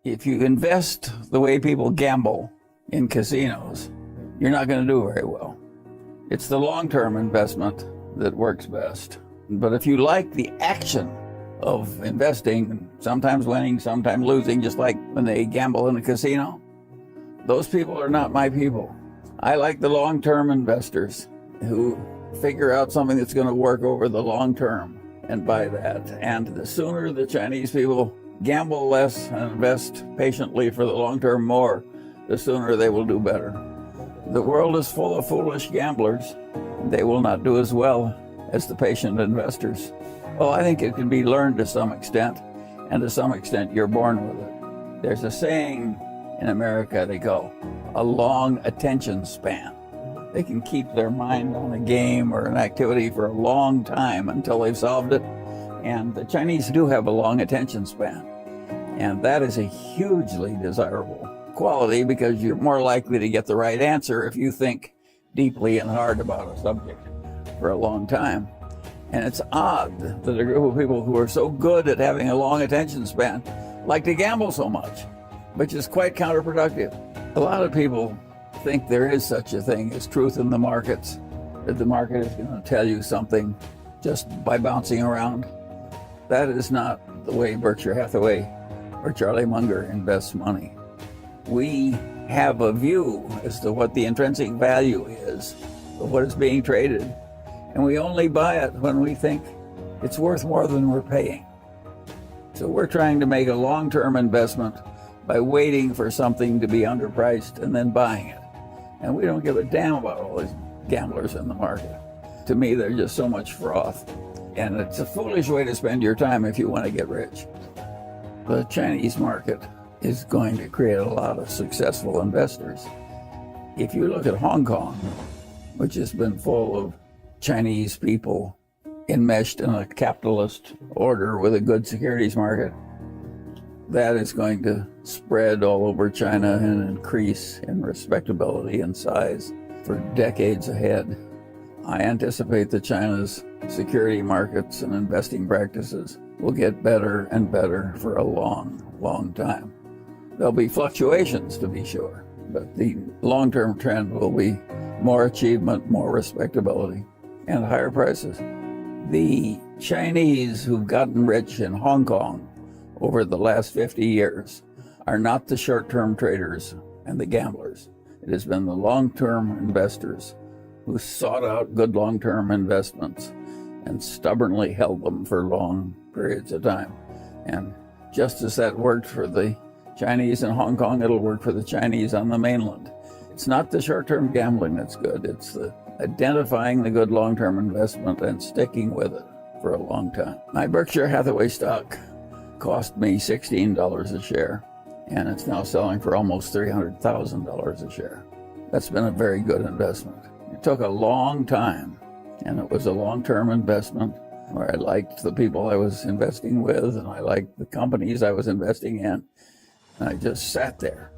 If you invest the way people gamble in casinos, you're not going to do very well. It's the long-term investment that works best. But if you like the action of investing, sometimes winning, sometimes losing, just like when they gamble in a casino, those people are not my people. I like the long-term investors who figure out something that's going to work over the long term and buy that. And the sooner the Chinese people gamble less and invest patiently for the long term more, the sooner they will do better. The world is full of foolish gamblers. They will not do as well as the patient investors. Well, I think it can be learned to some extent, and to some extent you're born with it. There's a saying in America they call a long attention span. They can keep their mind on a game or an activity for a long time until they've solved it. And the Chinese do have a long attention span. And that is a hugely desirable quality because you're more likely to get the right answer if you think deeply and hard about a subject for a long time. And it's odd that a group of people who are so good at having a long attention span like to gamble so much, which is quite counterproductive. A lot of people think there is such a thing as truth in the markets, that the market is going to tell you something just by bouncing around. That is not the way Berkshire Hathaway or Charlie Munger invests money. We have a view as to what the intrinsic value is of what is being traded, and we only buy it when we think it's worth more than we're paying. So we're trying to make a long-term investment by waiting for something to be underpriced and then buying it. And we don't give a damn about all these gamblers in the market. To me, they're just so much froth. And it's a foolish way to spend your time if you want to get rich. The Chinese market is going to create a lot of successful investors. If you look at Hong Kong, which has been full of Chinese people enmeshed in a capitalist order with a good securities market, that is going to spread all over China and increase in respectability and size for decades ahead. I anticipate that China's security markets and investing practices will get better and better for a long, long time. There'll be fluctuations, to be sure, but the long-term trend will be more achievement, more respectability, and higher prices. The Chinese who've gotten rich in Hong Kong over the last 50 years are not the short-term traders and the gamblers. It has been the long-term investors who sought out good long-term investments and stubbornly held them for long periods of time. And just as that worked for the Chinese in Hong Kong, it'll work for the Chinese on the mainland. It's not the short-term gambling that's good. It's the identifying the good long-term investment and sticking with it for a long time. My Berkshire Hathaway stock cost me $16 a share, and it's now selling for almost $300,000 a share. That's been a very good investment. It took a long time, and it was a long-term investment where I liked the people I was investing with, and I liked the companies I was investing in. And I just sat there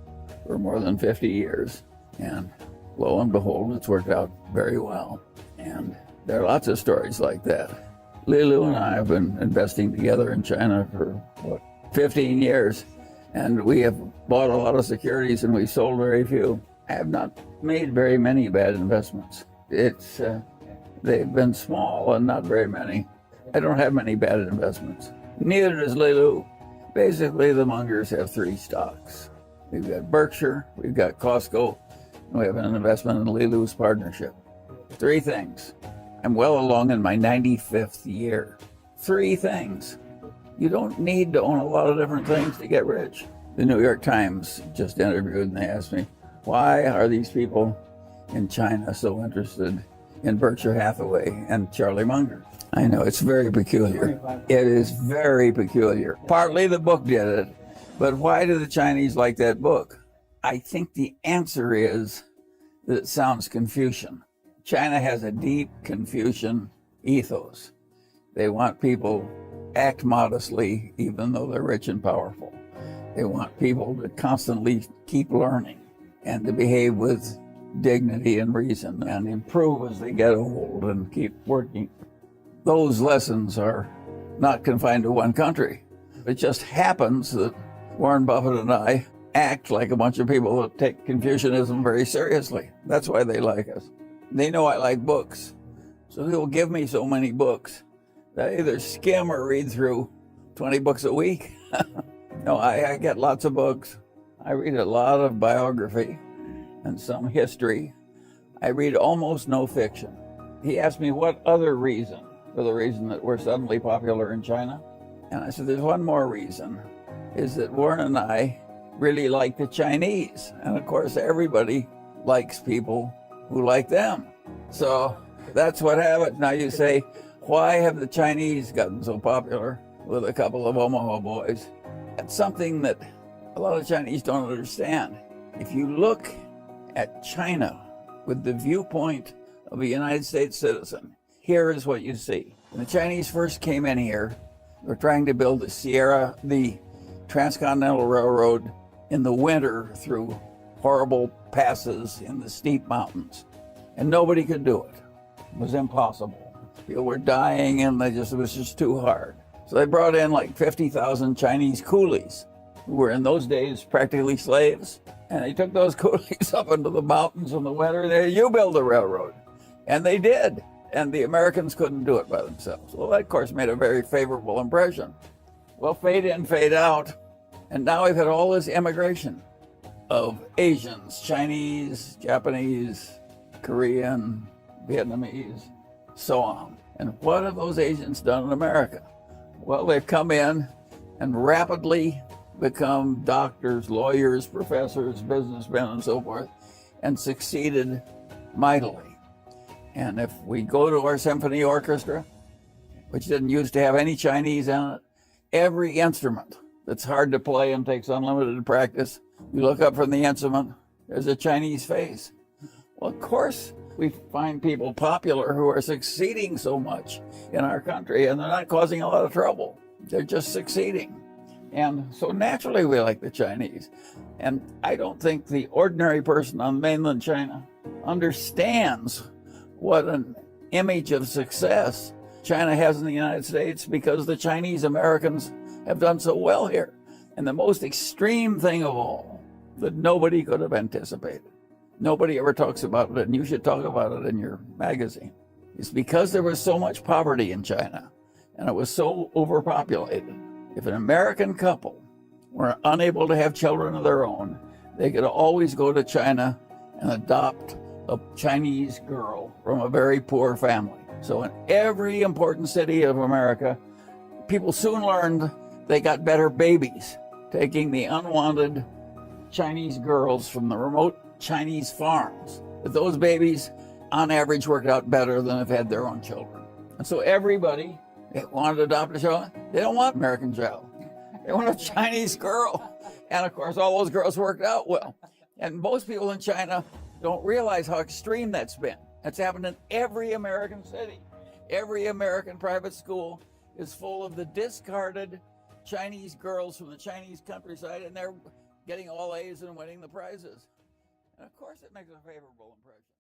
for more than 50 years, and lo and behold, it's worked out very well. And there are lots of stories like that. Lilu and I have been investing together in China for, 15 years, and we have bought a lot of securities and we've sold very few. I have not made very many bad investments. They've been small and not very many. I don't have many bad investments. Neither does Lilu. Basically, the Mungers have three stocks. We've got Berkshire, we've got Costco, and we have an investment in Lilu's partnership. Three things. I'm well along in my 95th year. Three things. You don't need to own a lot of different things to get rich. The New York Times just interviewed and they asked me, why are these people in China so interested in Berkshire Hathaway and Charlie Munger? I know, it's very peculiar. It is very peculiar. Partly the book did it, but why do the Chinese like that book? I think the answer is that it sounds Confucian. China has a deep Confucian ethos. They want people act modestly even though they're rich and powerful. They want people to constantly keep learning and to behave with dignity and reason and improve as they get old and keep working. Those lessons are not confined to one country. It just happens that Warren Buffett and I act like a bunch of people that take Confucianism very seriously. That's why they like us. They know I like books, so he'll give me so many books that I either skim or read through 20 books a week. No, I get lots of books. I read a lot of biography and some history. I read almost no fiction. He asked me what other reason for the reason that we're suddenly popular in China. And I said, there's one more reason, is that Warren and I really like the Chinese. And of course, everybody likes people who like them. So that's what happened. Now you say, why have the Chinese gotten so popular with a couple of Omaha boys? That's something that a lot of Chinese don't understand. If you look at China with the viewpoint of a United States citizen, here is what you see. When the Chinese first came in here, they were trying to build the Transcontinental Railroad in the winter through horrible passes in the steep mountains. And nobody could do it. It was impossible. People were dying and it was just too hard. So they brought in like 50,000 Chinese coolies who were in those days practically slaves. And they took those coolies up into the mountains in the winter and they, you build a railroad. And they did. And the Americans couldn't do it by themselves. Well, that of course made a very favorable impression. Well, fade in, fade out. And now we've had all this immigration of Asians, Chinese, Japanese, Korean, Vietnamese, so on. And what have those Asians done in America? Well, they've come in and rapidly become doctors, lawyers, professors, businessmen, and so forth, and succeeded mightily. And if we go to our symphony orchestra, which didn't used to have any Chinese in it, every instrument that's hard to play and takes unlimited practice, you look up from the instrument, there's a Chinese face. Well, of course, we find people popular who are succeeding so much in our country, and they're not causing a lot of trouble. They're just succeeding. And so naturally we like the Chinese. And I don't think the ordinary person on mainland China understands what an image of success China has in the United States because the Chinese Americans have done so well here. And the most extreme thing of all that nobody could have anticipated, nobody ever talks about it, and you should talk about it in your magazine, is because there was so much poverty in China and it was so overpopulated. If an American couple were unable to have children of their own, they could always go to China and adopt a Chinese girl from a very poor family. So in every important city of America, people soon learned they got better babies, taking the unwanted Chinese girls from the remote Chinese farms. But those babies, on average, worked out better than if they had their own children. And so everybody that wanted to adopt a child, they don't want an American child. They want a Chinese girl. And of course, all those girls worked out well. And most people in China don't realize how extreme that's been. That's happened in every American city. Every American private school is full of the discarded Chinese girls from the Chinese countryside, and they're getting all A's and winning the prizes. And of course, it makes a favorable impression.